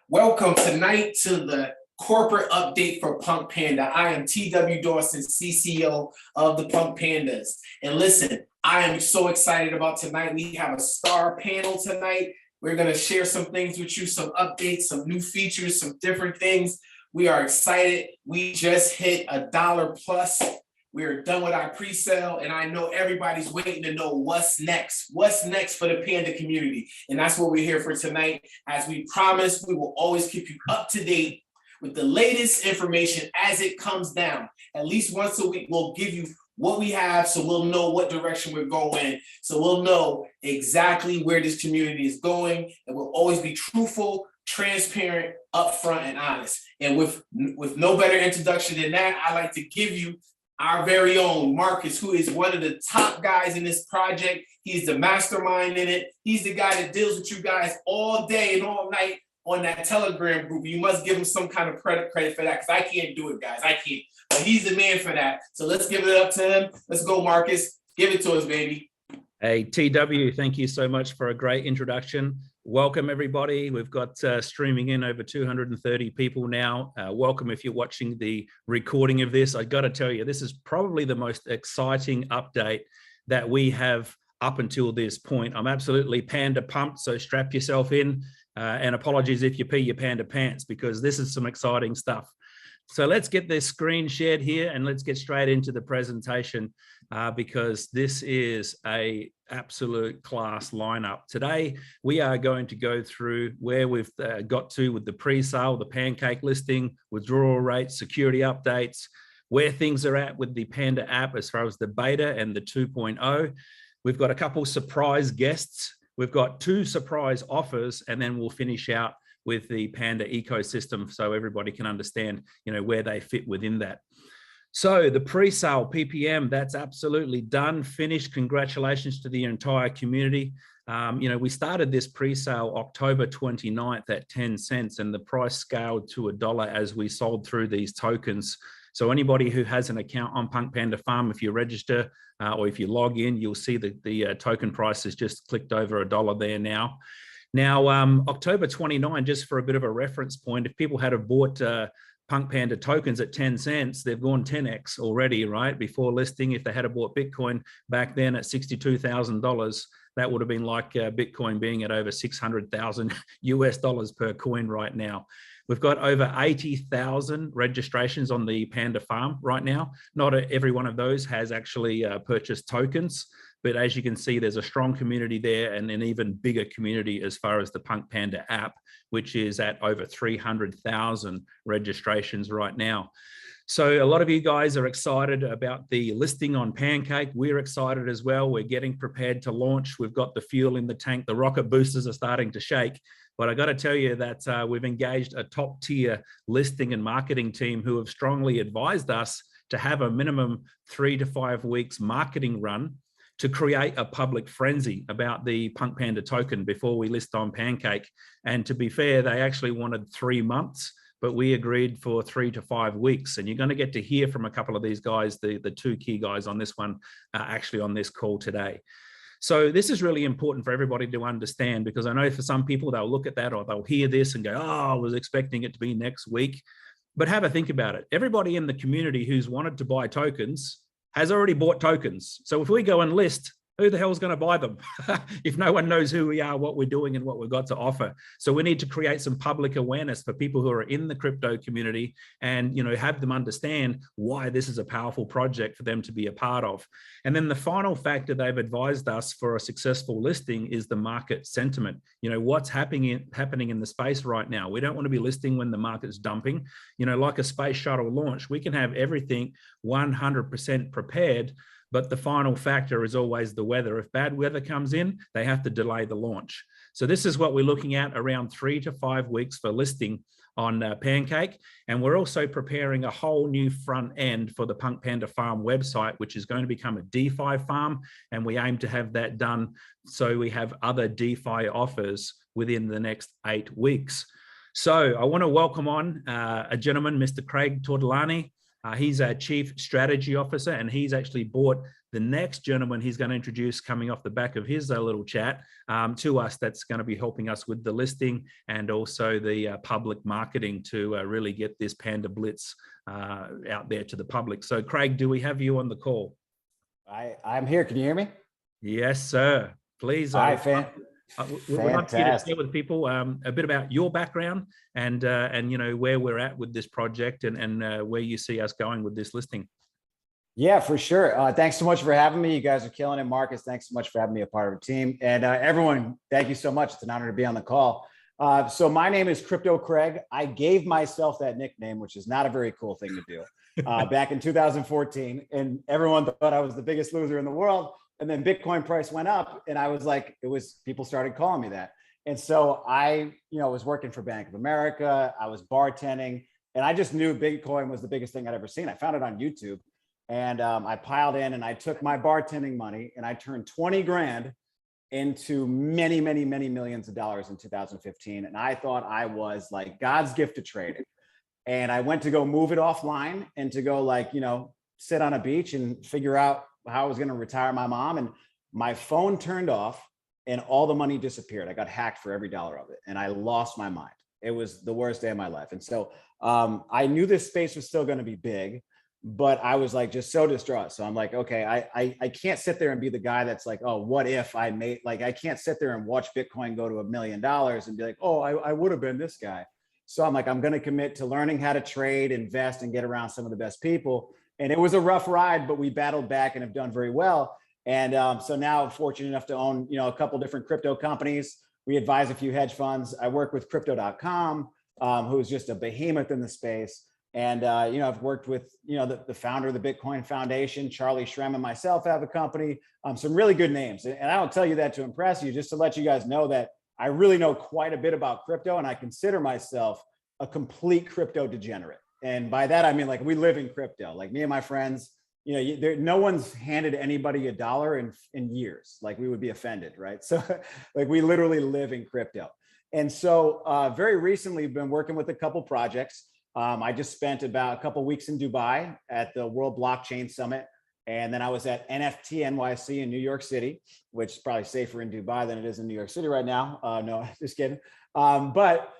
Welcome tonight to the corporate update for PunkPanda. I am TW Dawson, CCO of the PunkPandas. And listen, I am so excited about tonight. We have a star panel tonight. We're going to share some things with you, some updates, some new features, some different things. We are excited. We just hit $1 plus. We're done with our pre-sale, and I know everybody's waiting to know what's next. What's next for the Panda community? And that's what we're here for tonight. As we promised, we will always keep you up to date with the latest information as it comes down. At least once a week, we'll give you what we have so we'll know what direction we're going. So we'll know exactly where this community is going, and we'll always be truthful, transparent, upfront, and honest. And with no better introduction than that, I'd like to give you our very own Marcus, who is one of the top guys in this project. He's the mastermind in it. He's the guy that deals with you guys all day and all night on that Telegram group. You must give him some kind of credit for that, because I can't do it, guys. I can't. But he's the man for that. So let's give it up to him. Let's go, Marcus. Give it to us, baby. Hey, TW, thank you so much for a great introduction. Welcome, everybody. We've got streaming in over 230 people now. Welcome if you're watching the recording of this. I got to tell you, this is probably the most exciting update that we have up until this point. I'm absolutely panda pumped, so strap yourself in. And apologies if you pee your panda pants, because this is some exciting stuff. So let's get this screen shared here and let's get straight into the presentation because this is a absolute class lineup. Today, we are going to go through where we've got to with the pre-sale, the Pancake listing, withdrawal rates, security updates, where things are at with the Panda app as far as the beta and the 2.0. We've got a couple surprise guests. We've got 2 surprise offers, and then we'll finish out with the Panda ecosystem so everybody can understand, where they fit within that. So the pre-sale PPM, that's absolutely done, finished. Congratulations to the entire community. We started this pre-sale October 29th at 10 cents, and the price scaled to $1 as we sold through these tokens. So anybody who has an account on PunkPandaFarm, if you register or if you log in, you'll see that the token price has just clicked over $1 there now. Now, October 29, just for a bit of a reference point, if people had have bought PunkPanda tokens at 10 cents, they've gone 10x already, right? Before listing, if they had have bought Bitcoin back then at $62,000, that would have been like Bitcoin being at over 600,000 US dollars per coin right now. We've got over 80,000 registrations on the Panda farm right now. Not every one of those has actually purchased tokens, but as you can see, there's a strong community there and an even bigger community as far as the PunkPanda app, which is at over 300,000 registrations right now. So a lot of you guys are excited about the listing on Pancake. We're excited as well. We're getting prepared to launch. We've got the fuel in the tank. The rocket boosters are starting to shake. But I got to tell you that we've engaged a top tier listing and marketing team who have strongly advised us to have a minimum 3 to 5 weeks marketing run to create a public frenzy about the PunkPanda token before we list on Pancake. And to be fair, they actually wanted 3 months, but we agreed for 3 to 5 weeks. And you're going to get to hear from a couple of these guys, the 2 key guys on this one, actually on this call today. So this is really important for everybody to understand, because I know for some people, they'll look at that or they'll hear this and go, oh, I was expecting it to be next week. But have a think about it. Everybody in the community who's wanted to buy tokens has already bought tokens. So if we go and list, who the hell is going to buy them if no one knows who we are, what we're doing, and what we've got to offer? So we need to create some public awareness for people who are in the crypto community and, have them understand why this is a powerful project for them to be a part of. And then the final factor they've advised us for a successful listing is the market sentiment. What's happening in the space right now. We don't want to be listing when the market's dumping. Like a space shuttle launch, we can have everything 100% prepared, but the final factor is always the weather. If bad weather comes in, they have to delay the launch. So this is what we're looking at, around 3 to 5 weeks for listing on Pancake. And we're also preparing a whole new front end for the PunkPandaFarm website, which is going to become a DeFi farm. And we aim to have that done so we have other DeFi offers within the next 8 weeks. So I want to welcome on a gentleman, Mr. Craig Tortolani. He's our Chief Strategy Officer, and he's actually bought the next gentleman he's going to introduce coming off the back of his little chat to us, that's going to be helping us with the listing and also the public marketing to really get this Panda Blitz out there to the public. So Craig, do we have you on the call? I'm here. Can you hear me? Yes, sir. Please. All right, we'd love you to share with people a bit about your background and you know where we're at with this project and where you see us going with this listing. Yeah, for sure. Thanks so much for having me. You guys are killing it. Marcus, thanks so much for having me a part of the team. And everyone, thank you so much. It's an honor to be on the call. So my name is Crypto Craig. I gave myself that nickname, which is not a very cool thing to do, back in 2014. And everyone thought I was the biggest loser in the world. And then Bitcoin price went up and I was like, people started calling me that. And so I, was working for Bank of America. I was bartending and I just knew Bitcoin was the biggest thing I'd ever seen. I found it on YouTube. And I piled in and I took my bartending money and I turned 20 grand into many, many, many millions of dollars in 2015. And I thought I was like God's gift to trading. And I went to go move it offline and to go sit on a beach and figure out how I was going to retire my mom. And my phone turned off and all the money disappeared. I got hacked for every dollar of it and I lost my mind. It was the worst day of my life. And so I knew this space was still going to be big, but I was like, just so distraught. So I'm like, okay, I can't sit there and be the guy that's like, oh, what if I made, I can't sit there and watch Bitcoin go to $1 million and be like, oh, I would have been this guy. So I'm like, I'm going to commit to learning how to trade, invest, and get around some of the best people. And it was a rough ride, but we battled back and have done very well. And so now I'm fortunate enough to own, a couple different crypto companies. We advise a few hedge funds. I work with crypto.com, who's just a behemoth in the space. And, I've worked with, the founder of the Bitcoin Foundation, Charlie Shrem, and myself have a company, some really good names. And I don't tell you that to impress you, just to let you guys know that I really know quite a bit about crypto and I consider myself a complete crypto degenerate. And by that, I mean, we live in crypto, like me and my friends, no one's handed anybody $1 in years, we would be offended, right? So we literally live in crypto. And so very recently, we've been working with a couple projects. I just spent about a couple of weeks in Dubai at the World Blockchain Summit. And then I was at NFT NYC in New York City, which is probably safer in Dubai than it is in New York City right now. No, just kidding. But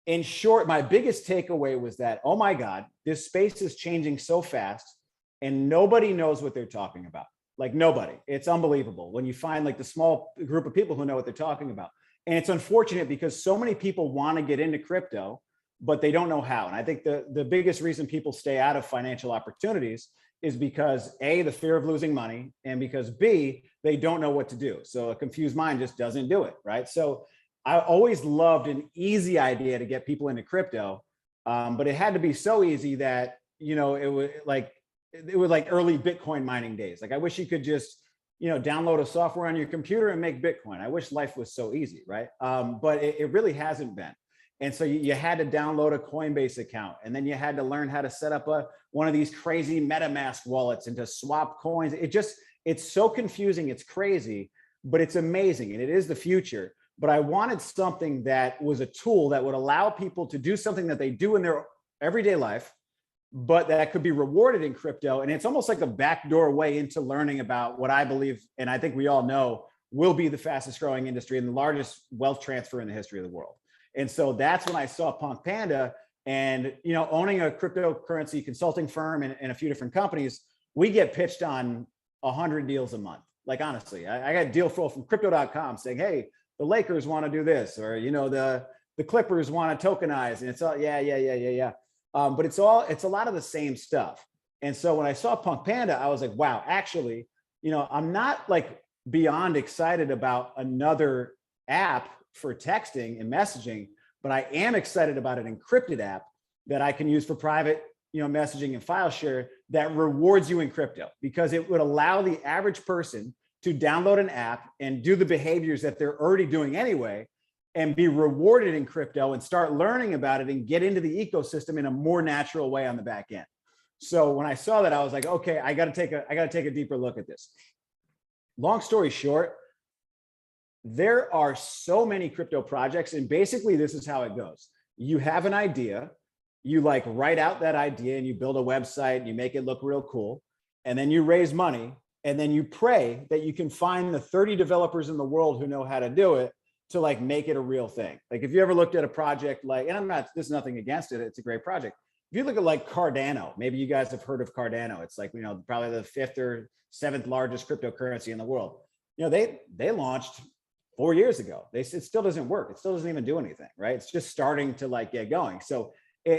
in short, my biggest takeaway was that, oh my God, this space is changing so fast and nobody knows what they're talking about. Nobody. It's unbelievable when you find the small group of people who know what they're talking about. And it's unfortunate because so many people want to get into crypto, but they don't know how. And I think the biggest reason people stay out of financial opportunities is because A, the fear of losing money, and because B, they don't know what to do. So a confused mind just doesn't do it, right? So I always loved an easy idea to get people into crypto, but it had to be so easy that, it was like early Bitcoin mining days. I wish you could just, download a software on your computer and make Bitcoin. I wish life was so easy, right? But it really hasn't been. And so you had to download a Coinbase account, and then you had to learn how to set up one of these crazy MetaMask wallets and to swap coins. It's so confusing. It's crazy, but it's amazing. And it is the future. But I wanted something that was a tool that would allow people to do something that they do in their everyday life, but that could be rewarded in crypto. And it's almost like a backdoor way into learning about what I believe, and I think we all know, will be the fastest growing industry and the largest wealth transfer in the history of the world. And so that's when I saw PunkPanda and, owning a cryptocurrency consulting firm and a few different companies, we get pitched on 100 deals a month. Honestly, I got deal flow from crypto.com saying, hey, the Lakers want to do this, or, the Clippers want to tokenize, and it's all, yeah. But it's a lot of the same stuff. And so when I saw PunkPanda, I was like, wow, actually, I'm not beyond excited about another app for texting and messaging, but I am excited about an encrypted app that I can use for private, messaging and file share that rewards you in crypto, because it would allow the average person to download an app and do the behaviors that they're already doing anyway, and be rewarded in crypto and start learning about it and get into the ecosystem in a more natural way on the back end. So when I saw that, I was like, okay, I got to take a deeper look at this. Long story short, there are so many crypto projects, and basically this is how it goes. You have an idea, you write out that idea and you build a website and you make it look real cool. And then you raise money and then you pray that you can find the 30 developers in the world who know how to do it to like make it a real thing. Like if you ever looked at a project like, and there's nothing against it, it's a great project. If you look at like Cardano, maybe you guys have heard of Cardano. It's like, probably the 5th or 7th largest cryptocurrency in the world. They launched 4 years ago. It still doesn't work. It still doesn't even do anything, right? It's just starting to like get going. So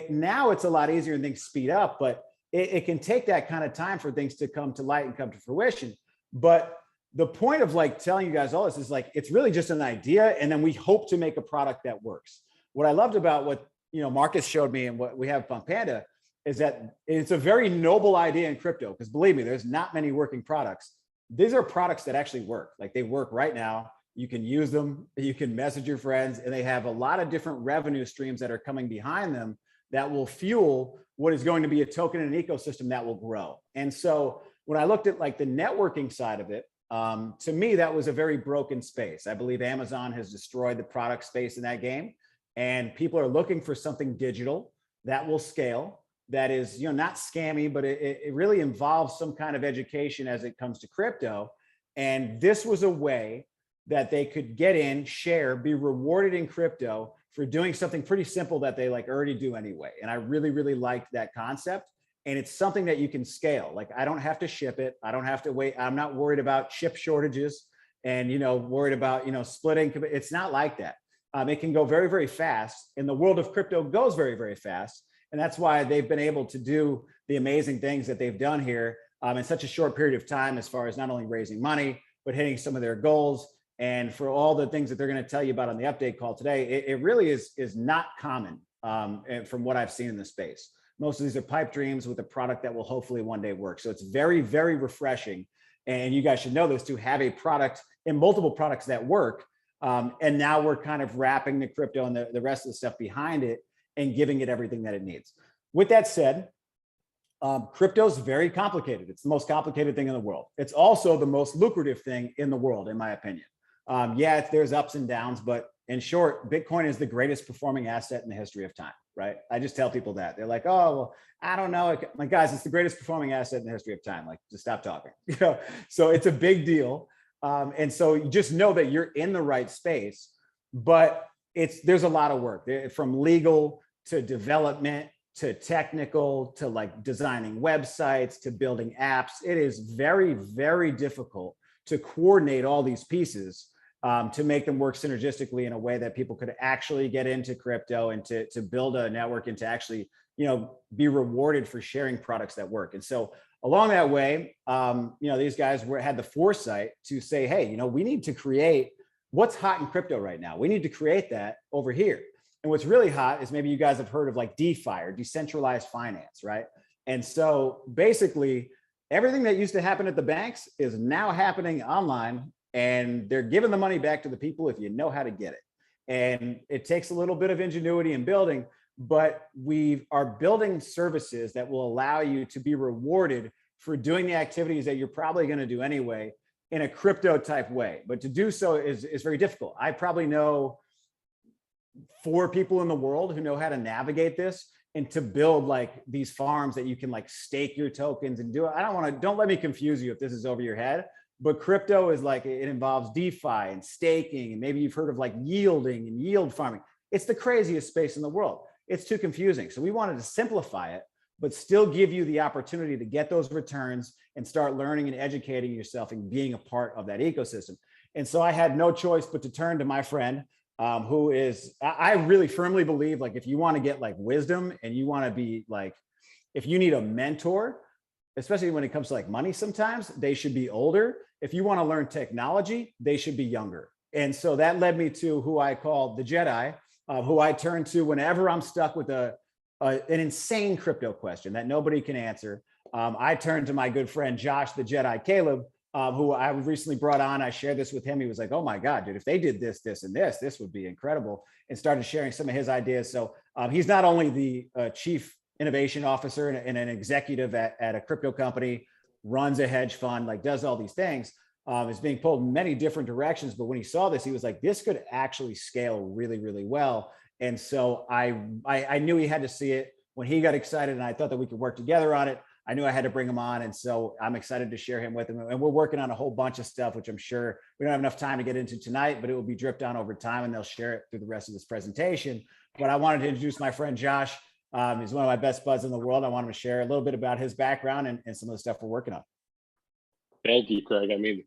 now it's a lot easier and things speed up, but it can take that kind of time for things to come to light and come to fruition. But the point of like telling you guys all this is like, it's really just an idea. And then we hope to make a product that works. What I loved about what, Marcus showed me and what we have PunkPanda is that it's a very noble idea in crypto, because believe me, there's not many working products. These are products that actually work. Like they work right now. You can use them, you can message your friends, and they have a lot of different revenue streams that are coming behind them that will fuel what is going to be a token and an ecosystem that will grow. And so when I looked at like the networking side of it, to me, that was a very broken space. I believe Amazon has destroyed the product space in that game, and people are looking for something digital that will scale, that is, not scammy, but it really involves some kind of education as it comes to crypto. And this was a way that they could get in, share, be rewarded in crypto for doing something pretty simple that they like already do anyway. And I really, really liked that concept. And it's something that you can scale. Like I don't have to ship it. I don't have to wait. I'm not worried about chip shortages and, worried about, splitting. It's not like that. It can go very, very fast. And the world of crypto goes very, very fast. And that's why they've been able to do the amazing things that they've done here in such a short period of time, as far as not only raising money, but hitting some of their goals. And for all the things that they're going to tell you about on the update call today, it really is not common from what I've seen in the space. Most of these are pipe dreams with a product that will hopefully one day work. So it's very, very refreshing. And you guys should know this, to have a product and multiple products that work. And now we're kind of wrapping the crypto and the rest of the stuff behind it and giving it everything that it needs. With that said, crypto is very complicated. It's the most complicated thing in the world. It's also the most lucrative thing in the world, in my opinion. Yeah, there's ups and downs, but in short, Bitcoin is the greatest performing asset in the history of time, right? I just tell people that. They're like, oh, well, I don't know. Like, guys, it's the greatest performing asset in the history of time. Like, just stop talking. So it's a big deal. And so you just know that you're in the right space, but there's a lot of work, from legal to development to technical to like designing websites to building apps. It is very, very difficult to coordinate all these pieces to make them work synergistically in a way that people could actually get into crypto and to build a network and to actually, be rewarded for sharing products that work. And so along that way, these guys had the foresight to say, hey, we need to create what's hot in crypto right now. We need to create that over here. And what's really hot is, maybe you guys have heard of like DeFi, or decentralized finance, right? And so basically everything that used to happen at the banks is now happening online, and they're giving the money back to the people if you know how to get it. And it takes a little bit of ingenuity in building, but we are building services that will allow you to be rewarded for doing the activities that you're probably going to do anyway in a crypto type way. But to do so is very difficult. I probably know 4 people in the world who know how to navigate this and to build like these farms that you can like stake your tokens and do it. Don't let me confuse you if this is over your head, but crypto is like, it involves DeFi and staking, and maybe you've heard of like yielding and yield farming. It's the craziest space in the world. It's too confusing. So we wanted to simplify it, but still give you the opportunity to get those returns and start learning and educating yourself and being a part of that ecosystem. And so I had no choice but to turn to my friend, who is, I really firmly believe, like, if you want to get like wisdom and you want to be like, if you need a mentor, especially when it comes to like money, sometimes they should be older. If you want to learn technology, they should be younger. And so that led me to who I call the Jedi, who I turn to whenever I'm stuck with an insane crypto question that nobody can answer. I turn to my good friend, Josh, the Jedi Caleb, who I recently brought on. I shared this with him. He was like, oh my God, dude, if they did this, this, and this would be incredible, and started sharing some of his ideas. So he's not only the chief innovation officer and an executive at a crypto company, runs a hedge fund, like does all these things, is being pulled in many different directions. But when he saw this, he was like, this could actually scale really, really well. And so I knew he had to see it. When he got excited and I thought that we could work together on it, I knew I had to bring him on. And so I'm excited to share him with him. And we're working on a whole bunch of stuff, which I'm sure we don't have enough time to get into tonight, but it will be dripped down over time and they'll share it through the rest of this presentation. But I wanted to introduce my friend Josh. He's one of my best buds in the world. I want him to share a little bit about his background and some of the stuff we're working on. Thank you, Craig. I mean,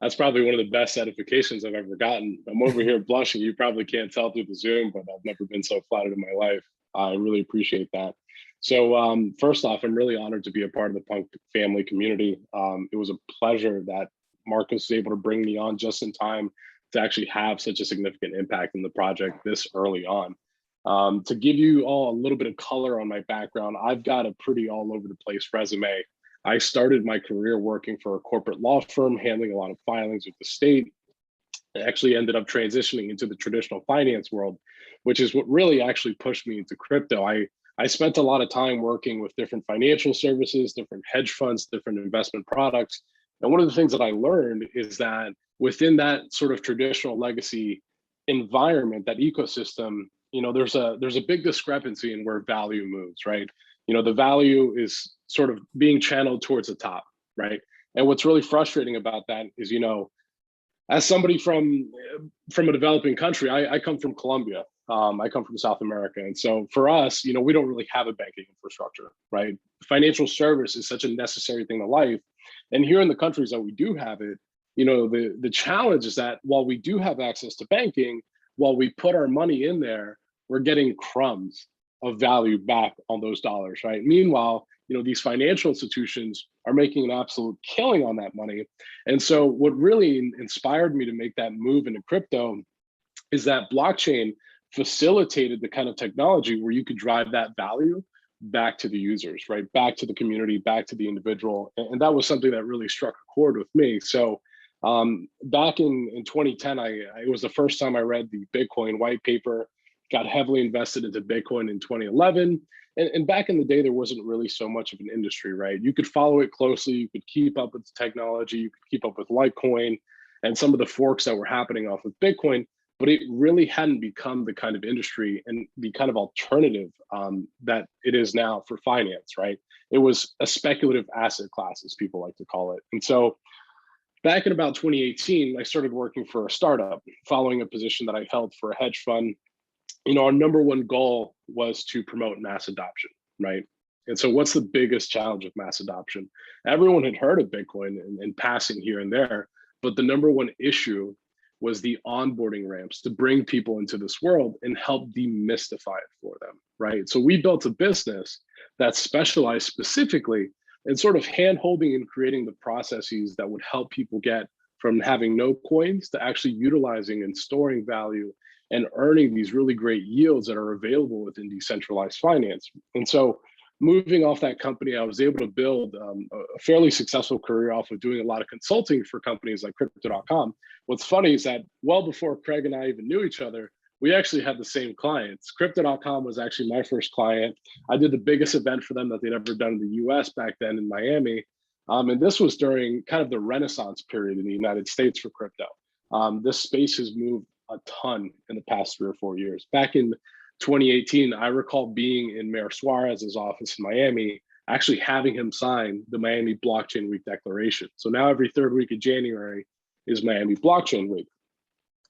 that's probably one of the best certifications I've ever gotten. I'm over here blushing. You probably can't tell through the Zoom, but I've never been so flattered in my life. I really appreciate that. So first off, I'm really honored to be a part of the Punk family community. It was a pleasure that Marcus was able to bring me on just in time to actually have such a significant impact in the project this early on. To give you all a little bit of color on my background, I've got a pretty all over the place resume. I started my career working for a corporate law firm, handling a lot of filings with the state. I actually ended up transitioning into the traditional finance world, which is what really actually pushed me into crypto. I spent a lot of time working with different financial services, different hedge funds, different investment products. And one of the things that I learned is that within that sort of traditional legacy environment, that ecosystem, you know, there's a big discrepancy in where value moves, right? You know, the value is sort of being channeled towards the top, right? And what's really frustrating about that is, you know, as somebody from a developing country, I come from Colombia. I come from South America. And so for us, you know, we don't really have a banking infrastructure, right? Financial service is such a necessary thing to life. And here in the countries that we do have it, you know, the challenge is that while we do have access to banking, while we put our money in there, we're getting crumbs of value back on those dollars, right? Meanwhile, you know, these financial institutions are making an absolute killing on that money. And so what really inspired me to make that move into crypto is that blockchain facilitated the kind of technology where you could drive that value back to the users, right? Back to the community, back to the individual. And that was something that really struck a chord with me. So back in 2010, it was the first time I read the Bitcoin white paper, got heavily invested into Bitcoin in 2011. And back in the day, there wasn't really so much of an industry, right? You could follow it closely, you could keep up with the technology, you could keep up with Litecoin and some of the forks that were happening off of Bitcoin, but it really hadn't become the kind of industry and the kind of alternative that it is now for finance, right? It was a speculative asset class, as people like to call it. And so back in about 2018, I started working for a startup, following a position that I held for a hedge fund. You know, our number one goal was to promote mass adoption, right? And so what's the biggest challenge of mass adoption? Everyone had heard of Bitcoin and passing here and there, but the number one issue was the onboarding ramps to bring people into this world and help demystify it for them, right? So we built a business that specialized specifically in sort of hand-holding and creating the processes that would help people get from having no coins to actually utilizing and storing value and earning these really great yields that are available within decentralized finance. And so moving off that company, I was able to build a fairly successful career off of doing a lot of consulting for companies like Crypto.com. What's funny is that well before Craig and I even knew each other, we actually had the same clients. Crypto.com was actually my first client. I did the biggest event for them that they'd ever done in the US back then in Miami. And this was during kind of the Renaissance period in the United States for crypto. This space has moved a ton in the past 3 or 4 years. Back in 2018, I recall being in Mayor Suarez's office in Miami, actually having him sign the Miami Blockchain Week Declaration. So now every third week of January is Miami Blockchain Week.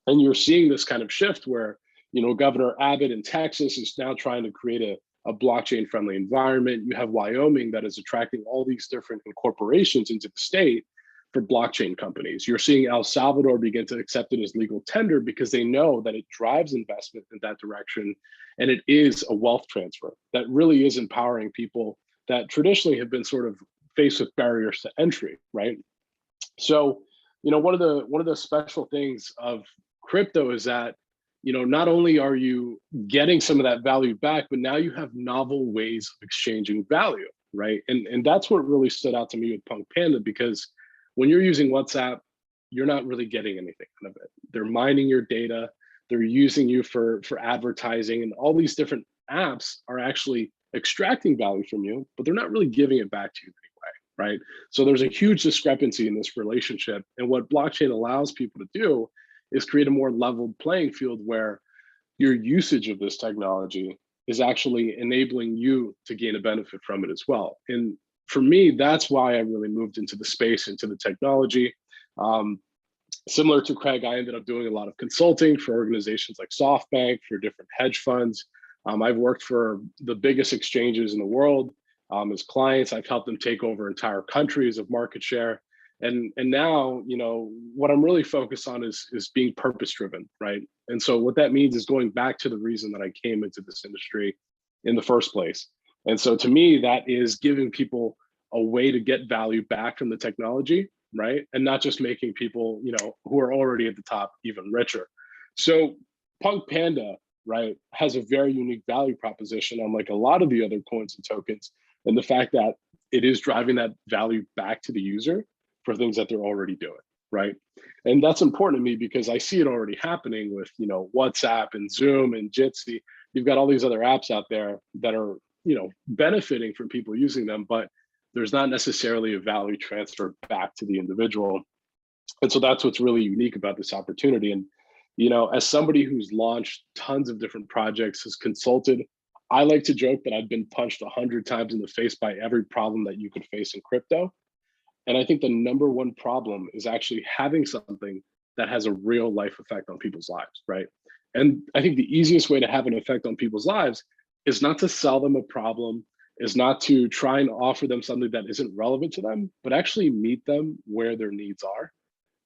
And you're seeing this kind of shift where, you know, Governor Abbott in Texas is now trying to create a blockchain friendly environment. You have Wyoming that is attracting all these different corporations into the state for blockchain companies. You're seeing El Salvador begin to accept it as legal tender because they know that it drives investment in that direction. And it is a wealth transfer that really is empowering people that traditionally have been sort of faced with barriers to entry, right? So, you know, one of the special things of crypto is that, you know, not only are you getting some of that value back, but now you have novel ways of exchanging value, right? And that's what really stood out to me with PunkPanda, because when you're using WhatsApp, you're not really getting anything out of it. They're mining your data, they're using you for advertising, and all these different apps are actually extracting value from you, but they're not really giving it back to you anyway, right? So there's a huge discrepancy in this relationship. And what blockchain allows people to do is create a more leveled playing field where your usage of this technology is actually enabling you to gain a benefit from it as well. And for me, that's why I really moved into the space, into the technology. Similar to Craig, I ended up doing a lot of consulting for organizations like SoftBank, for different hedge funds. I've worked for the biggest exchanges in the world as clients. I've helped them take over entire countries of market share. And now, you know, what I'm really focused on is being purpose-driven, right? And so what that means is going back to the reason that I came into this industry in the first place. And so to me, that is giving people a way to get value back from the technology, right? And not just making people, you know, who are already at the top even richer. So PunkPanda, right, has a very unique value proposition, unlike a lot of the other coins and tokens, and the fact that it is driving that value back to the user for things that they're already doing, right? And that's important to me because I see it already happening with, you know, WhatsApp and Zoom and Jitsi. You've got all these other apps out there that are, you know, benefiting from people using them, but there's not necessarily a value transfer back to the individual. And so that's what's really unique about this opportunity. And, you know, as somebody who's launched tons of different projects, has consulted, I like to joke that I've been punched 100 times in the face by every problem that you could face in crypto. And I think the number one problem is actually having something that has a real life effect on people's lives, right? And I think the easiest way to have an effect on people's lives is not to sell them a problem, is not to try and offer them something that isn't relevant to them, but actually meet them where their needs are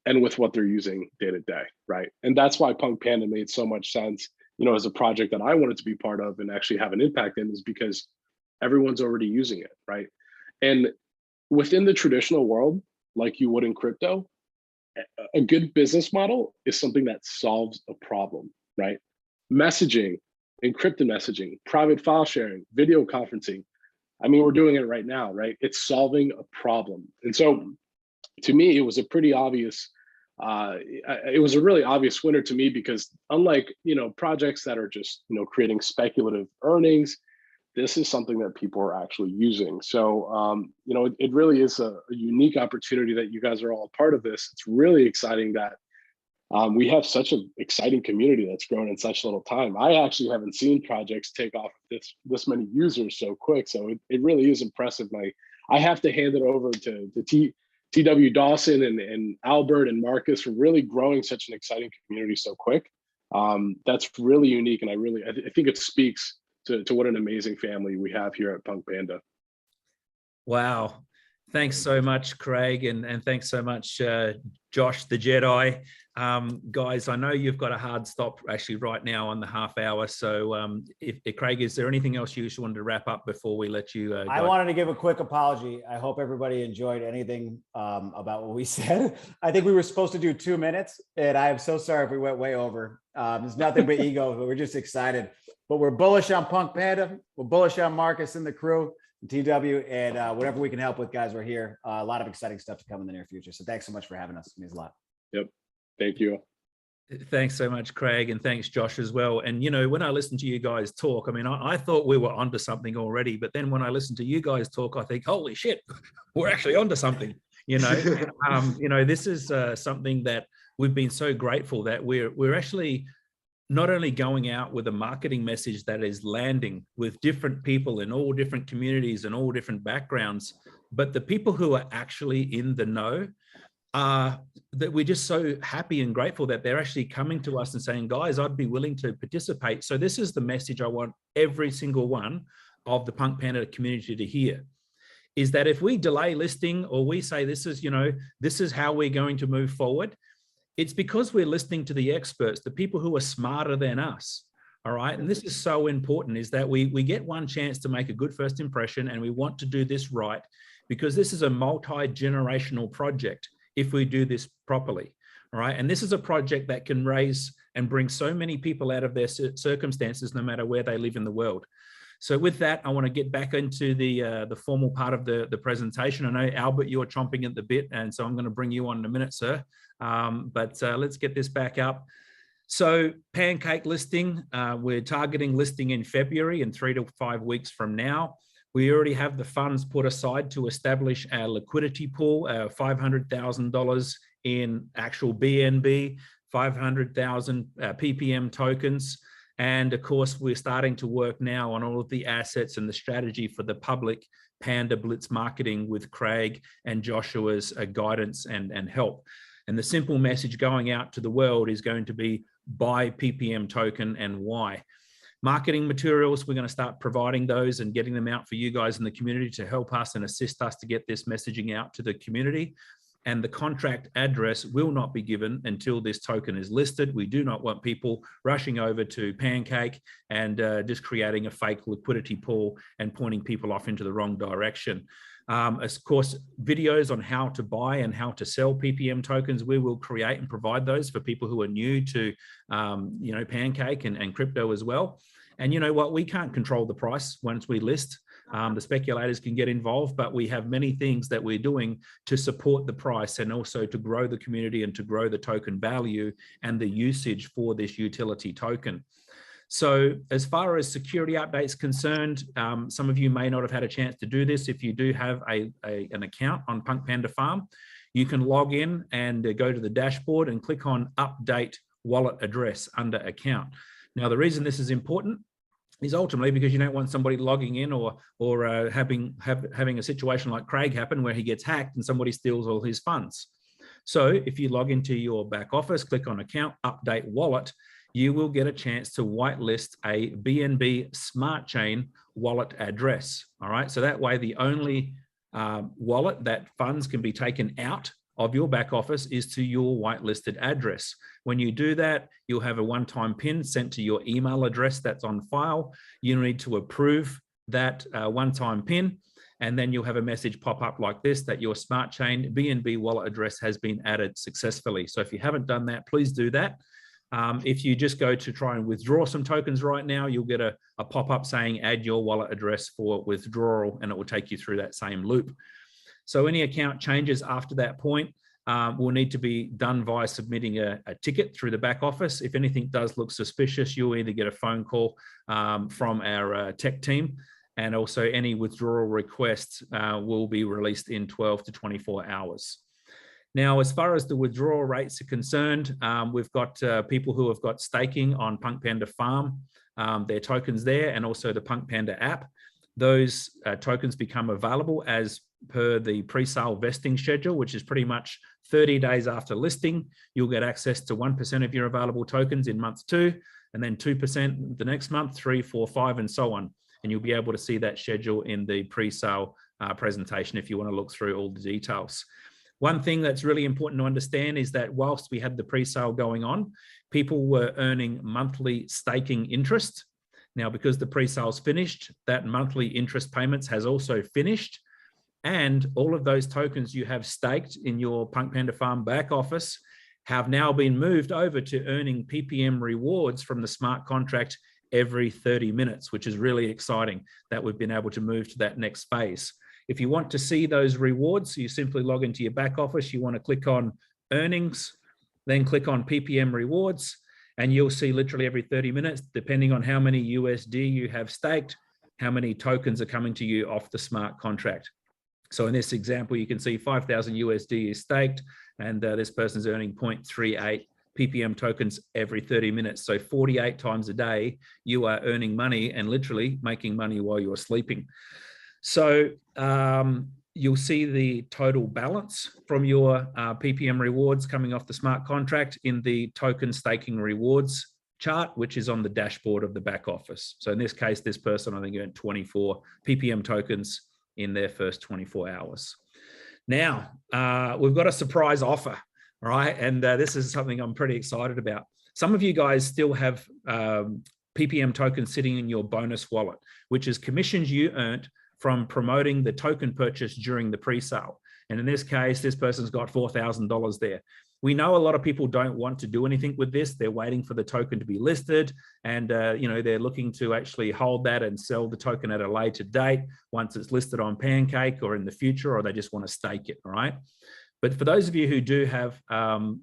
and with what they're using day to day, right? And that's why PunkPanda made so much sense, you know, as a project that I wanted to be part of and actually have an impact in, is because everyone's already using it, right? And within the traditional world, like you would in crypto, a good business model is something that solves a problem, right? Messaging, encrypted messaging, private file sharing, video conferencing. I mean, we're doing it right now, right? It's solving a problem. And so to me, it was a pretty obvious, it was a really obvious winner to me, because unlike, you know, projects that are just, you know, creating speculative earnings, this is something that people are actually using. So, you know, it really is a unique opportunity that you guys are all a part of this. It's really exciting that we have such an exciting community that's grown in such little time. I actually haven't seen projects take off this many users so quick. So it really is impressive. I have to hand it over to TW Dawson and Albert and Marcus for really growing such an exciting community so quick. That's really unique. And I think it speaks to what an amazing family we have here at PunkPanda. Wow. Thanks so much, Craig, and thanks so much, Josh, the Jedi. Guys, I know you've got a hard stop actually right now on the half hour. So if Craig, is there anything else you just wanted to wrap up before we let you go? I wanted to give a quick apology. I hope everybody enjoyed anything about what we said. I think we were supposed to do 2 minutes, and I am so sorry if we went way over. There's nothing but ego, but we're just excited. But we're bullish on PunkPanda. We're bullish on Marcus and the crew, TW, and whatever we can help with, guys, we're here. A lot of exciting stuff to come in the near future. So thanks so much for having us. It means a lot. Yep. Thank you. Thanks so much, Craig, and thanks, Josh, as well. And, you know, when I listen to you guys talk, I mean, I thought we were onto something already, but then when I listen to you guys talk, I think, holy shit, we're actually onto something, you know. You know, this is something that we've been so grateful that we're actually not only going out with a marketing message that is landing with different people in all different communities and all different backgrounds, but the people who are actually in the know, that we're just so happy and grateful that they're actually coming to us and saying, guys, I'd be willing to participate. So this is the message I want every single one of the PunkPanda community to hear, is that if we delay listing or we say this is, you know, this is how we're going to move forward, it's because we're listening to the experts, the people who are smarter than us. All right. And this is so important, is that we get one chance to make a good first impression, and we want to do this right, because this is a multi-generational project if we do this properly. All right. And this is a project that can raise and bring so many people out of their circumstances, no matter where they live in the world. So with that, I want to get back into the formal part of the presentation. I know, Albert, you're chomping at the bit, and so I'm going to bring you on in a minute, sir. But let's get this back up. So Pancake listing, we're targeting listing in February, in 3 to 5 weeks from now. We already have the funds put aside to establish our liquidity pool, $500,000 in actual BNB, 500,000 PPM tokens. And of course, we're starting to work now on all of the assets and the strategy for the public Panda Blitz marketing with Craig and Joshua's guidance and help. And the simple message going out to the world is going to be buy PPM token and why. Marketing materials, we're going to start providing those and getting them out for you guys in the community to help us and assist us to get this messaging out to the community. And the contract address will not be given until this token is listed. We do not want people rushing over to Pancake and just creating a fake liquidity pool and pointing people off into the wrong direction. Of course, videos on how to buy and how to sell PPM tokens, we will create and provide those for people who are new to Pancake and crypto as well. And you know what, we can't control the price once we list. The speculators can get involved, but we have many things that we're doing to support the price and also to grow the community and to grow the token value and the usage for this utility token. So as far as security updates concerned, some of you may not have had a chance to do this. If you do have an account on PunkPandaFarm, you can log in and go to the dashboard and click on update wallet address under account. Now, the reason this is important is ultimately because you don't want somebody logging in or having a situation like Craig happen where he gets hacked and somebody steals all his funds. So if you log into your back office, click on account, update wallet, you will get a chance to whitelist a BNB Smart Chain wallet address. All right, so that way the only wallet that funds can be taken out of your back office is to your whitelisted address. When you do that, you'll have a one-time PIN sent to your email address that's on file. You need to approve that one-time PIN, and then you'll have a message pop up like this that your Smart Chain BNB wallet address has been added successfully. So if you haven't done that, please do that. If you just go to try and withdraw some tokens right now, you'll get a pop-up saying add your wallet address for withdrawal, and it will take you through that same loop. So any account changes after that point will need to be done via submitting a ticket through the back office. If anything does look suspicious, you'll either get a phone call from our tech team, and also any withdrawal requests will be released in 12 to 24 hours. Now, as far as the withdrawal rates are concerned, we've got people who have got staking on PunkPandaFarm, their tokens there, and also the PunkPanda app. Those tokens become available as per the pre-sale vesting schedule, which is pretty much 30 days after listing. You'll get access to 1% of your available tokens in month 2, and then 2% the next month, 3, 4, 5, and so on. And you'll be able to see that schedule in the pre-sale presentation if you want to look through all the details. One thing that's really important to understand is that whilst we had the pre-sale going on, people were earning monthly staking interest. Now, because the pre-sale's finished, that monthly interest payments has also finished. And all of those tokens you have staked in your PunkPandaFarm back office have now been moved over to earning PPM rewards from the smart contract every 30 minutes, which is really exciting that we've been able to move to that next phase. If you want to see those rewards, you simply log into your back office. You want to click on earnings, then click on PPM rewards, and you'll see literally every 30 minutes, depending on how many USD you have staked, how many tokens are coming to you off the smart contract. So in this example, you can see 5,000 USD is staked, and this person's earning 0.38 PPM tokens every 30 minutes. So 48 times a day, you are earning money and literally making money while you're sleeping. So you'll see the total balance from your PPM rewards coming off the smart contract in the token staking rewards chart, which is on the dashboard of the back office. So in this case, this person, I think, earned 24 PPM tokens in their first 24 hours. Now, we've got a surprise offer, right? And this is something I'm pretty excited about. Some of you guys still have PPM tokens sitting in your bonus wallet, which is commissions you earned from promoting the token purchase during the pre-sale. And in this case, this person's got $4,000 there. We know a lot of people don't want to do anything with this. They're waiting for the token to be listed, and they're looking to actually hold that and sell the token at a later date once it's listed on Pancake or in the future, or they just want to stake it, all right? But for those of you who do have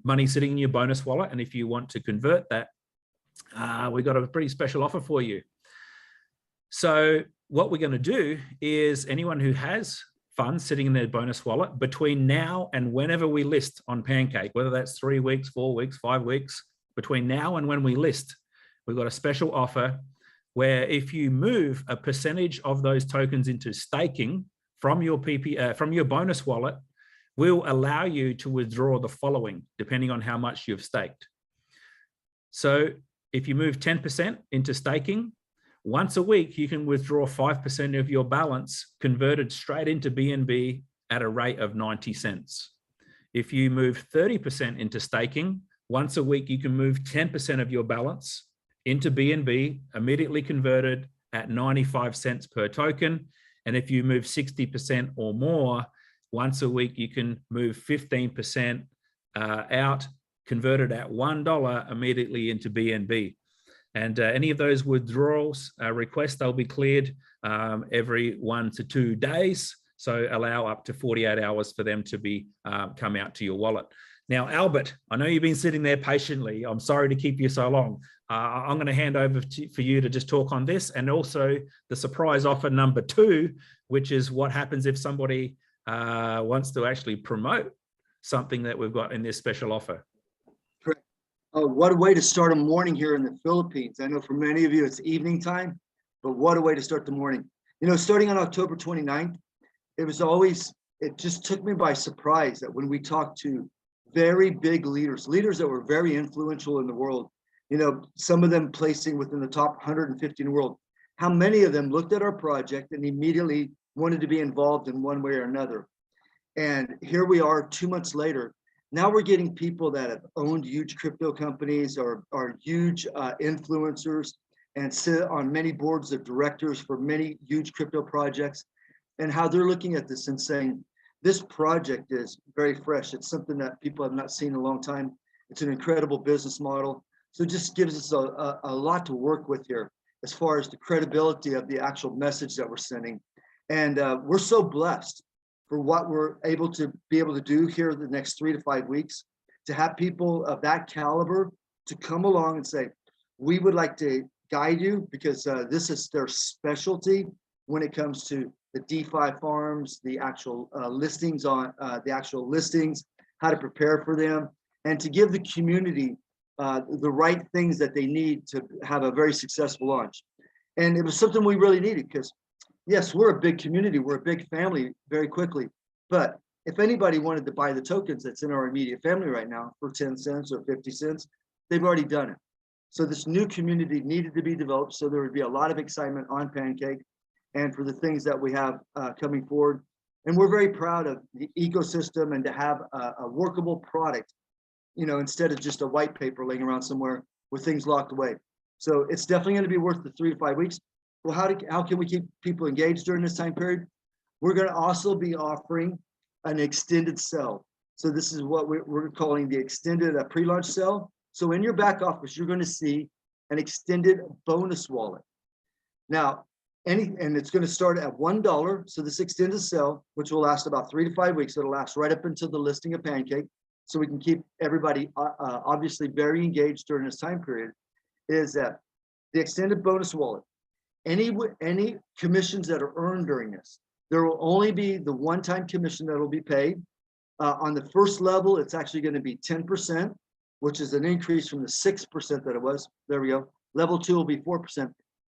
money sitting in your bonus wallet, and if you want to convert that, we've got a pretty special offer for you. So what we're going to do is anyone who has funds sitting in their bonus wallet between now and whenever we list on Pancake, whether that's 3 weeks, 4 weeks, 5 weeks, between now and when we list, we've got a special offer where if you move a percentage of those tokens into staking from your from your bonus wallet, we'll allow you to withdraw the following, depending on how much you've staked. So if you move 10% into staking, once a week, you can withdraw 5% of your balance converted straight into BNB at a rate of 90 cents. If you move 30% into staking, once a week, you can move 10% of your balance into BNB, immediately converted at 95 cents per token. And if you move 60% or more, once a week, you can move 15% out, converted at $1 immediately into BNB. And any of those withdrawals requests, they'll be cleared every 1 to 2 days. So allow up to 48 hours for them to be come out to your wallet. Now, Albert, I know you've been sitting there patiently. I'm sorry to keep you so long. I'm going to hand over for you to just talk on this, and also the surprise offer number 2, which is what happens if somebody wants to actually promote something that we've got in this special offer. Correct. What a way to start a morning here in the Philippines. I know for many of you it's evening time, but what a way to start the morning. You know, starting on October 29th, it just took me by surprise that when we talked to very big leaders that were very influential in the world, you know, some of them placing within the top 150 in the world, how many of them looked at our project and immediately wanted to be involved in one way or another. And here we are 2 months later. Now we're getting people that have owned huge crypto companies or are huge influencers and sit on many boards of directors for many huge crypto projects, and how they're looking at this and saying, this project is very fresh. It's something that people have not seen in a long time. It's an incredible business model. So it just gives us a lot to work with here as far as the credibility of the actual message that we're sending. And we're so blessed for what we're able to do here the next 3 to 5 weeks, to have people of that caliber to come along and say, we would like to guide you, because this is their specialty when it comes to the DeFi farms, the actual listings, how to prepare for them, and to give the community the right things that they need to have a very successful launch. And it was something we really needed, because yes, we're a big community, we're a big family very quickly, but if anybody wanted to buy the tokens that's in our immediate family right now for 10 cents or 50 cents, they've already done it. So this new community needed to be developed, so there would be a lot of excitement on Pancake and for the things that we have coming forward. And we're very proud of the ecosystem and to have a workable product, you know, instead of just a white paper laying around somewhere with things locked away. So it's definitely going to be worth the 3 to 5 weeks. Well, how can we keep people engaged during this time period? We're going to also be offering an extended sell. So this is what we're calling the extended pre-launch sell. So in your back office, you're going to see an extended bonus wallet. Now, and it's going to start at $1. So this extended sell, which will last about 3 to 5 weeks, it'll last right up until the listing of Pancake. So we can keep everybody obviously very engaged during this time period, is that the extended bonus wallet, any commissions that are earned during this, there will only be the one-time commission that will be paid. On the first level, it's actually going to be 10%, which is an increase from the 6% that it was. There we go. Level 2 will be 4%.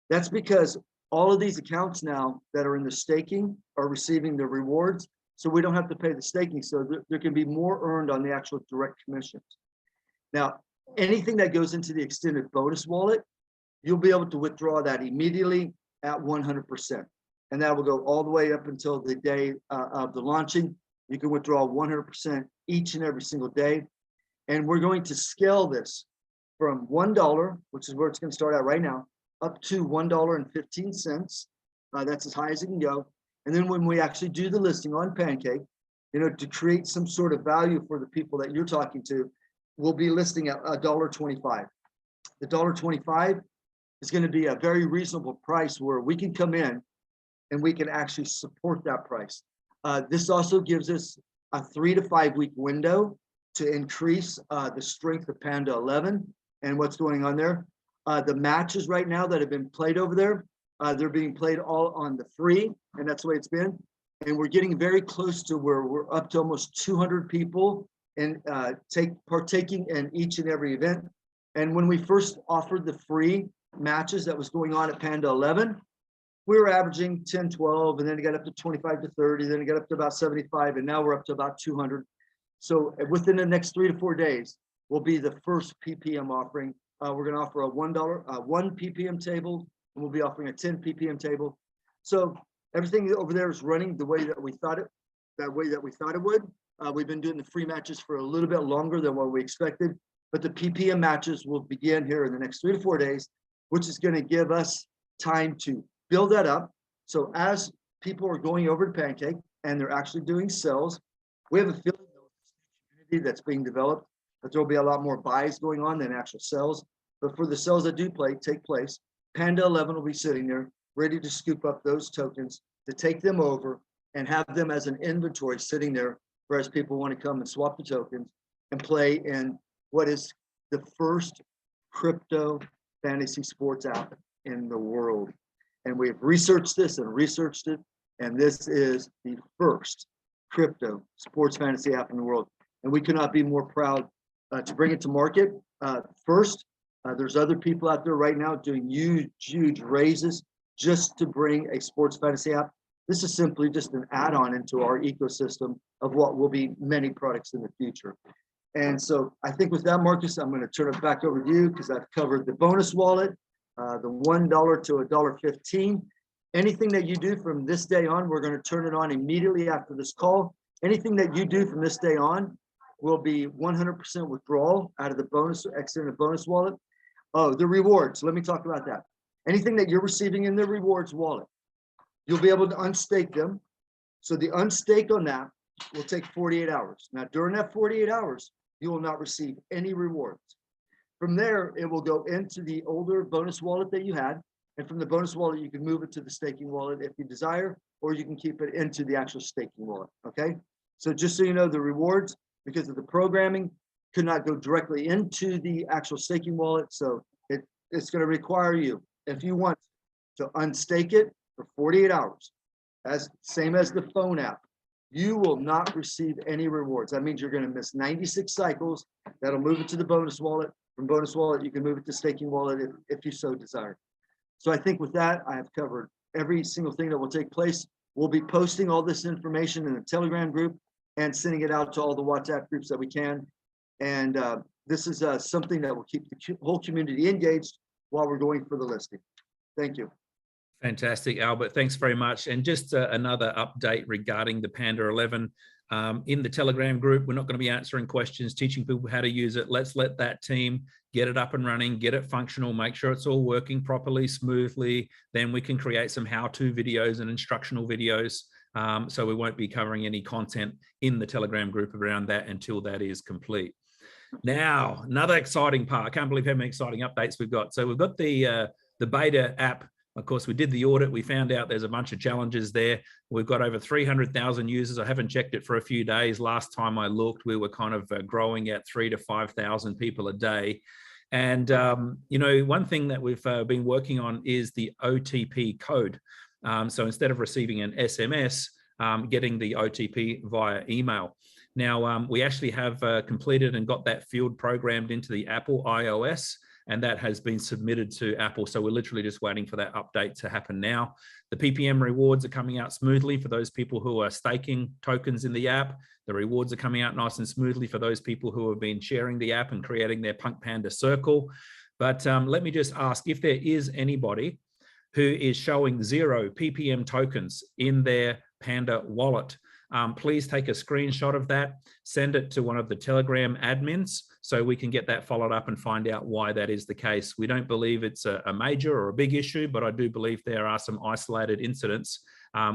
That's because all of these accounts now that are in the staking are receiving the rewards, so we don't have to pay the staking. So there can be more earned on the actual direct commissions. Now, anything that goes into the extended bonus wallet, you'll be able to withdraw that immediately at 100%. And that will go all the way up until the day of the launching. You can withdraw 100% each and every single day. And we're going to scale this from $1, which is where it's going to start at right now, up to $1.15. That's as high as it can go. And then when we actually do the listing on Pancake, you know, to create some sort of value for the people that you're talking to, we'll be listing at $1.25. The $1.25 is going to be a very reasonable price where we can come in and we can actually support that price. This also gives us a 3 to 5 week window to increase the strength of Panda 11 and what's going on there. The matches right now that have been played over there, they're being played all on the free, and that's the way it's been. And we're getting very close to where we're up to almost 200 people and partaking in each and every event. And when we first offered the free matches that was going on at Panda 11, we were averaging 10, 12, and then it got up to 25 to 30, then it got up to about 75, and now we're up to about 200. So within the next 3 to 4 days, will be the first PPM offering. We're going to offer a $1 1 PPM table, and we'll be offering a 10 PPM table. So everything over there is running the way that we thought it, would. We've been doing the free matches for a little bit longer than what we expected, but the PPM matches will begin here in the next 3 to 4 days, which is going to give us time to build that up. So as people are going over to Pancake and they're actually doing sales, we have a feeling community that's being developed, that there'll be a lot more buys going on than actual sales. But for the sales that do take place, Panda 11 will be sitting there ready to scoop up those tokens, to take them over and have them as an inventory sitting there, whereas people want to come and swap the tokens and play in what is the first crypto fantasy sports app in the world. And we've researched this and researched it, and this is the first crypto sports fantasy app in the world. And we could not be more proud to bring it to market first. There's other people out there right now doing huge raises just to bring a sports fantasy app. This is simply just an add-on into our ecosystem of what will be many products in the future. And so I think with that, Marcus, I'm going to turn it back over to you because I've covered the bonus wallet, the $1 to $1.15. Anything that you do from this day on, we're going to turn it on immediately after this call. Anything that you do from this day on will be 100% withdrawal out of the bonus, exit the bonus wallet. Oh, the rewards. Let me talk about that. Anything that you're receiving in the rewards wallet, you'll be able to unstake them. So the unstake on that will take 48 hours. Now, during that 48 hours, you will not receive any rewards. From there, it will go into the older bonus wallet that you had. And from the bonus wallet, you can move it to the staking wallet if you desire, or you can keep it into the actual staking wallet, okay? So just so you know, the rewards, because of the programming, could not go directly into the actual staking wallet. So it's going to require you, if you want to unstake it for 48 hours, same as the phone app, you will not receive any rewards. That means you're going to miss 96 cycles. That'll move it to the bonus wallet. From bonus wallet, you can move it to staking wallet if you so desire. So I think with that, I have covered every single thing that will take place. We'll be posting all this information in the Telegram group and sending it out to all the WhatsApp groups that we can. And this is something that will keep the whole community engaged while we're going for the listing. Thank you. Fantastic, Albert. Thanks very much. And just another update regarding the Panda 11. In the Telegram group, we're not going to be answering questions, teaching people how to use it. Let's let that team get it up and running, get it functional, make sure it's all working properly, smoothly. Then we can create some how-to videos and instructional videos. So we won't be covering any content in the Telegram group around that until that is complete. Now, another exciting part. I can't believe how many exciting updates we've got. So we've got the beta app. Of course, we did the audit. We found out there's a bunch of challenges there. We've got over 300,000 users. I haven't checked it for a few days. Last time I looked, we were kind of growing at 3,000 to 5,000 people a day. And, you know, one thing that we've been working on is the OTP code. So instead of receiving an SMS, getting the OTP via email. Now, we actually have completed and got that field programmed into the Apple iOS, and that has been submitted to Apple. So we're literally just waiting for that update to happen now. The PPM rewards are coming out smoothly for those people who are staking tokens in the app. The rewards are coming out nice and smoothly for those people who have been sharing the app and creating their PunkPanda circle. But let me just ask, if there is anybody who is showing 0 PPM tokens in their Panda wallet, please take a screenshot of that, send it to one of the Telegram admins so we can get that followed up and find out why that is the case. We don't believe it's a major or a big issue, but I do believe there are some isolated incidents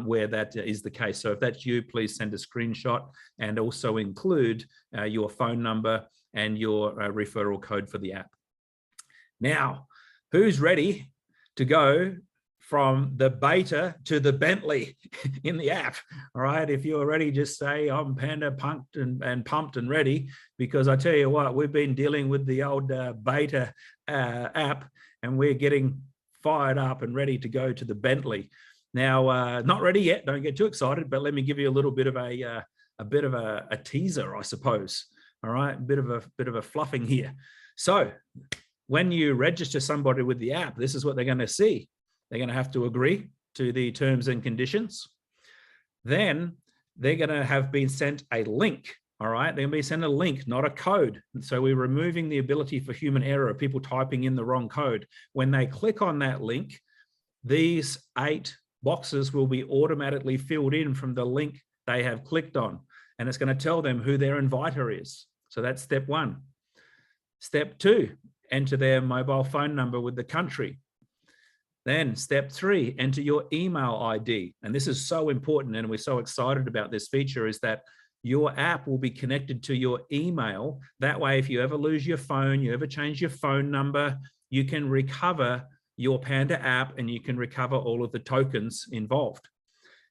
where that is the case. So if that's you, please send a screenshot and also include your phone number and your referral code for the app. Now, who's ready to go from the beta to the Bentley in the app? All right, if you're ready, just say I'm Panda pumped and pumped and ready, because I tell you what, we've been dealing with the old beta app and we're getting fired up and ready to go to the Bentley. Now, not ready yet, don't get too excited, but let me give you a little bit of a teaser, I suppose. All right, a bit of a fluffing here. So when you register somebody with the app, this is what they're going to see. They're going to have to agree to the terms and conditions. Then they're going to have been sent a link. All right, they're going to be sent a link, not a code. So we're removing the ability for human error, people typing in the wrong code. When they click on that link, these 8 boxes will be automatically filled in from the link they have clicked on. And it's going to tell them who their inviter is. So that's step 1. Step 2, enter their mobile phone number with the country. Then step 3, enter your email ID. And this is so important, and we're so excited about this feature, is that your app will be connected to your email. That way, if you ever lose your phone, you ever change your phone number, you can recover your Panda app and you can recover all of the tokens involved.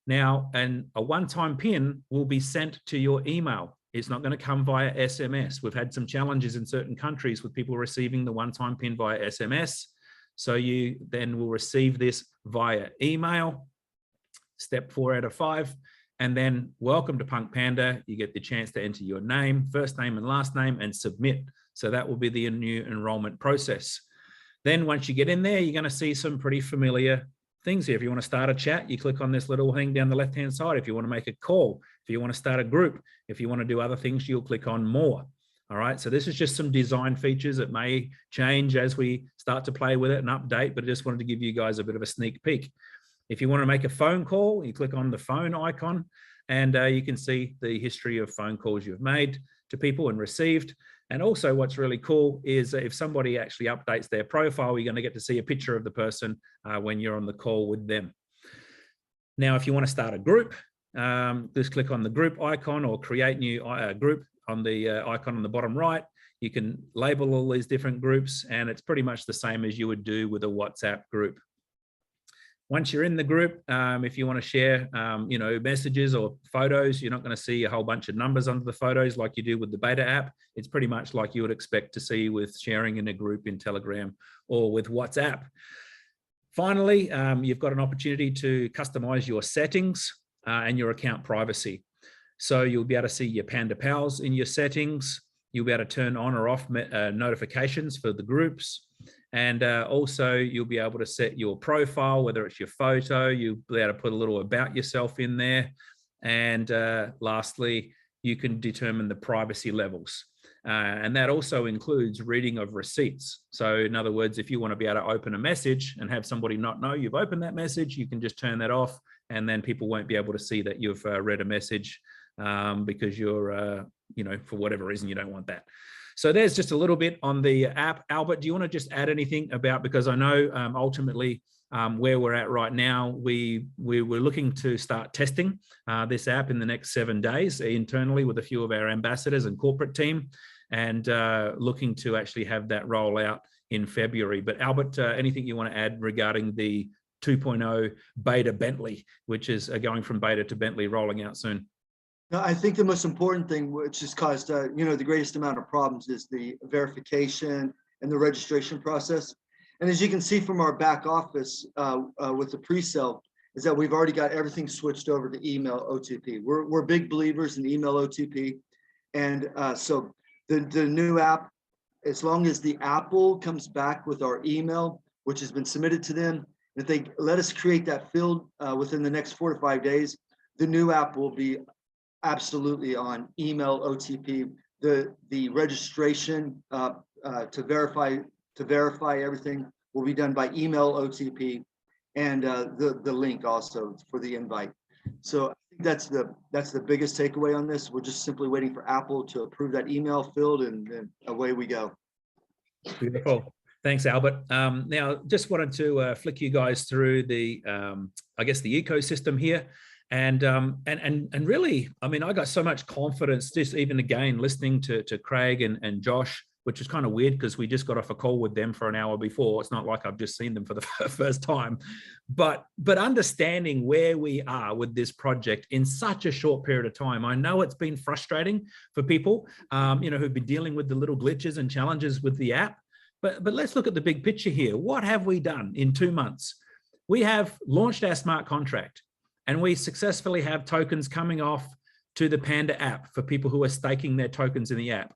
Now, and a one-time PIN will be sent to your email. It's not going to come via SMS. We've had some challenges in certain countries with people receiving the one-time PIN via SMS. So you then will receive this via email. Step 4 out of 5. And then welcome to PunkPanda. You get the chance to enter your name, first name and last name, and submit. So that will be the new enrollment process. Then once you get in there, you're going to see some pretty familiar things here. If you want to start a chat, you click on this little thing down the left-hand side. If you want to make a call, if you want to start a group, if you want to do other things, you'll click on more. All right, so this is just some design features that may change as we start to play with it and update, but I just wanted to give you guys a bit of a sneak peek. If you want to make a phone call, you click on the phone icon and you can see the history of phone calls you've made to people and received. And also what's really cool is if somebody actually updates their profile, you're going to get to see a picture of the person when you're on the call with them. Now, if you want to start a group, just click on the group icon or create new group on the icon on the bottom right. You can label all these different groups, and it's pretty much the same as you would do with a WhatsApp group. Once you're in the group, if you want to share, messages or photos, you're not going to see a whole bunch of numbers under the photos like you do with the beta app. It's pretty much like you would expect to see with sharing in a group in Telegram or with WhatsApp. Finally, you've got an opportunity to customize your settings and your account privacy. So you'll be able to see your Panda pals in your settings. You'll be able to turn on or off notifications for the groups. And also you'll be able to set your profile, whether it's your photo, you'll be able to put a little about yourself in there. And lastly, you can determine the privacy levels. And that also includes reading of receipts. So in other words, if you want to be able to open a message and have somebody not know you've opened that message, you can just turn that off, and then people won't be able to see that you've read a message because you're, for whatever reason, you don't want that. So there's just a little bit on the app. Albert, do you want to just add anything about, because I know ultimately where we're at right now, we were looking to start testing this app in the next 7 days internally with a few of our ambassadors and corporate team, and looking to actually have that roll out in February. But Albert, anything you want to add regarding the 2.0 beta Bentley, which is going from beta to Bentley, rolling out soon? No, I think the most important thing, which has caused the greatest amount of problems, is the verification and the registration process. And as you can see from our back office with the pre-sale, is that we've already got everything switched over to email OTP. We're big believers in email OTP, and so the new app, as long as the Apple comes back with our email, which has been submitted to them, if they let us create that field within the next 4 to 5 days, the new app will be absolutely on email OTP. The registration to verify everything will be done by email OTP, and the link also for the invite. So I think that's the biggest takeaway on this. We're just simply waiting for Apple to approve that email field, and away we go. Beautiful. Thanks, Albert. Now, just wanted to flick you guys through the, I guess, the ecosystem here. And really, I mean, I got so much confidence just even again listening to Craig and Josh, which is kind of weird because we just got off a call with them for an hour before. It's not like I've just seen them for the first time, but understanding where we are with this project in such a short period of time. I know it's been frustrating for people, who've been dealing with the little glitches and challenges with the app. But let's look at the big picture here. What have we done in 2 months? We have launched our smart contract, and we successfully have tokens coming off to the Panda app for people who are staking their tokens in the app.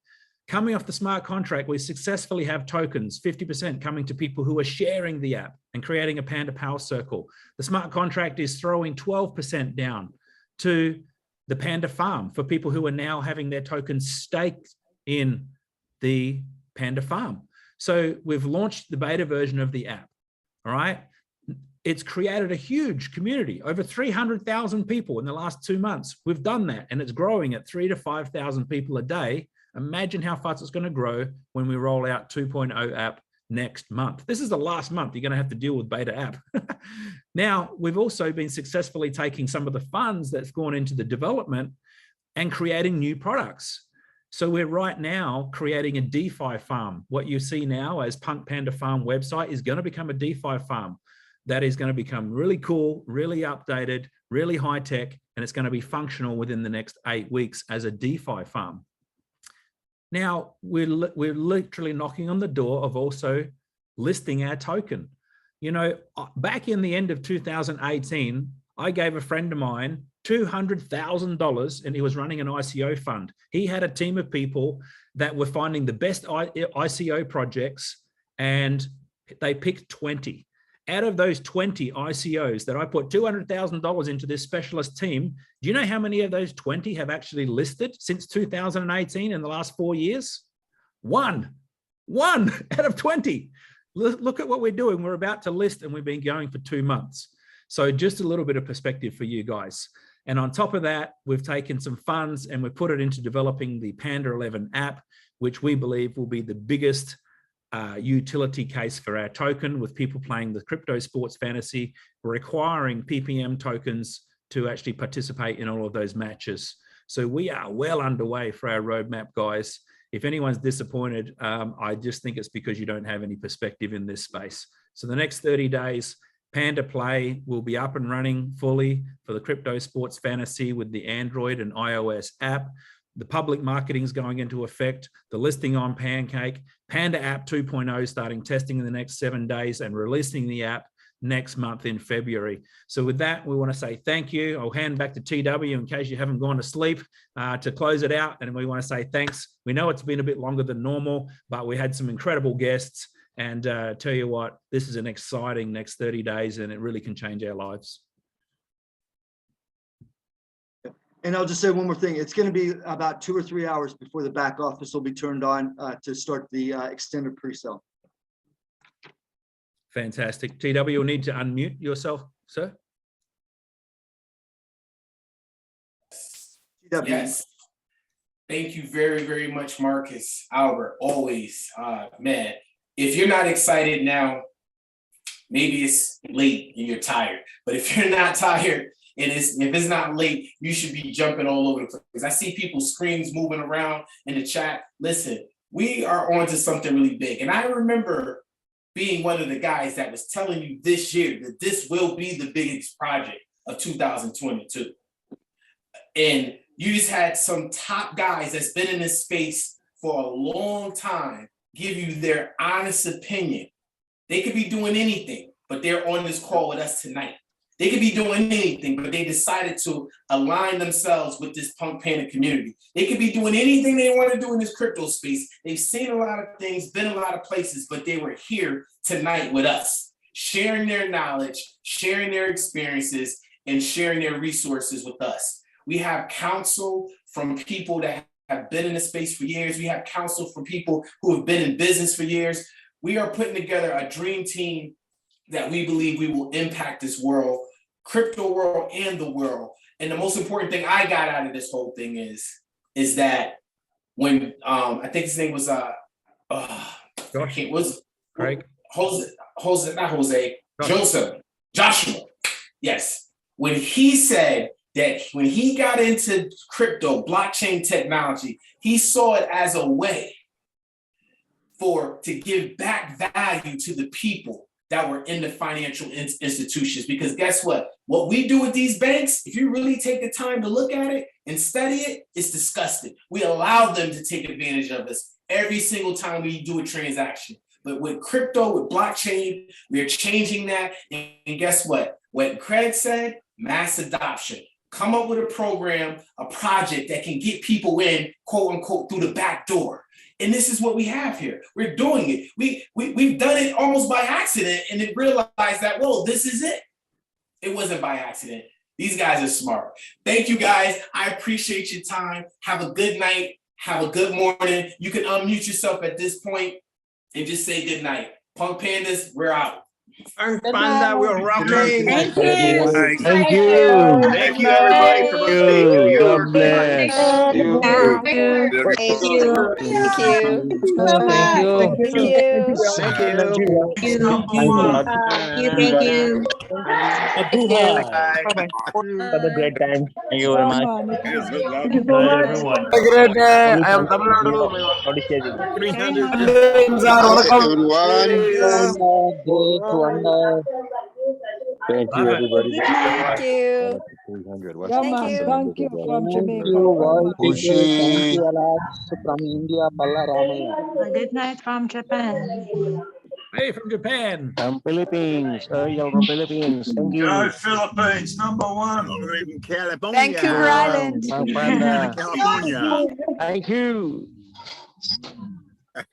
Coming off the smart contract, we successfully have tokens, 50% coming to people who are sharing the app and creating a Panda Power Circle. The smart contract is throwing 12% down to the Panda Farm for people who are now having their tokens staked in the Panda Farm. So we've launched the beta version of the app, all right? It's created a huge community, over 300,000 people in the last 2 months. We've done that, and it's growing at 3,000 to 5,000 people a day. Imagine how fast it's going to grow when we roll out 2.0 app next month. This is the last month you're going to have to deal with beta app. Now, we've also been successfully taking some of the funds that's gone into the development and creating new products. So we're right now creating a DeFi farm. What you see now as PunkPandaFarm website is going to become a DeFi farm. That is going to become really cool, really updated, really high tech, and it's going to be functional within the next 8 weeks as a DeFi farm. Now, we're literally knocking on the door of also listing our token. You know, back in the end of 2018, I gave a friend of mine $200,000 and he was running an ICO fund. He had a team of people that were finding the best ICO projects, and they picked 20. Out of those 20 ICOs that I put $200,000 into this specialist team, do you know how many of those 20 have actually listed since 2018 in the last 4 years? One out of 20. Look at what we're doing. We're about to list and we've been going for 2 months. So just a little bit of perspective for you guys. And on top of that, we've taken some funds and we've put it into developing the Panda 11 app, which we believe will be the biggest utility case for our token, with people playing the crypto sports fantasy, requiring PPM tokens to actually participate in all of those matches. So we are well underway for our roadmap, guys. If anyone's disappointed, I just think it's because you don't have any perspective in this space. So the next 30 days, Panda Play will be up and running fully for the crypto sports fantasy with the Android and iOS app. The public marketing is going into effect, the listing on Pancake, PandaApp 2.0 starting testing in the next 7 days and releasing the app next month in February. So with that, we want to say thank you. I'll hand back to TW in case you haven't gone to sleep to close it out. And we want to say thanks. We know it's been a bit longer than normal, but we had some incredible guests. And tell you what, this is an exciting next 30 days and it really can change our lives. And I'll just say one more thing. It's going to be about 2 or 3 hours before the back office will be turned on to start the extended pre-sale. Fantastic. TW, you'll need to unmute yourself, sir. TW. Yes. Thank you very, very much, Marcus, Albert, always. Man, if you're not excited now, maybe it's late and you're tired. But if you're not tired, and if it's not late, you should be jumping all over the place. I see people's screens moving around in the chat. Listen, we are on to something really big. And I remember being one of the guys that was telling you this year that this will be the biggest project of 2022. And you just had some top guys that's been in this space for a long time give you their honest opinion. They could be doing anything, but they're on this call with us tonight. They could be doing anything, but they decided to align themselves with this Punk Panda community. They could be doing anything they want to do in this crypto space. They've seen a lot of things, been a lot of places, but they were here tonight with us, sharing their knowledge, sharing their experiences, and sharing their resources with us. We have counsel from people that have been in the space for years. We have counsel from people who have been in business for years. We are putting together a dream team that we believe we will impact this world, crypto world and the world. And the most important thing I got out of this whole thing is that when I think his name was Craig. Joshua. Yes. When he said that when he got into crypto, blockchain technology, he saw it as a way to give back value to the people that were in the financial institutions. Because guess what? What we do with these banks, if you really take the time to look at it and study it, it's disgusting. We allow them to take advantage of us every single time we do a transaction. But with crypto, with blockchain, we are changing that. And guess what? What Craig said, mass adoption. come up with a program, a project that can get people in, quote unquote, through the back door. And this is what we have here. We're doing it. We've done it almost by accident and then realized that, whoa, this is it. It wasn't by accident. These guys are smart. Thank you guys. I appreciate your time. Have a good night. Have a good morning. You can unmute yourself at this point and just say good night. Punk Pandas, we're out. PunkPanda, we're rocking. Thank you. Thank you. Thank you, everybody, for listening. God bless. Thank you. Thank you. Thank you. Thank you. Thank you. Thank you. Thank you. Thank you. Have a great time. Thank you very much. Yes, good luck. Bye, everyone. Have a great day. I am Tamil Nadu. Pondicherry. 300. Everyone. Great wonder. Thank you, everybody. Thank you. 300. Thank you. From Jamaica. Thank you, Alex. From India, Palla Ramaya. Good night from Japan. Hey, from Japan. From Philippines. You're from Philippines. Thank you. Go Philippines, #1. From California. Thank you, Roland. PunkPanda. California. Thank you.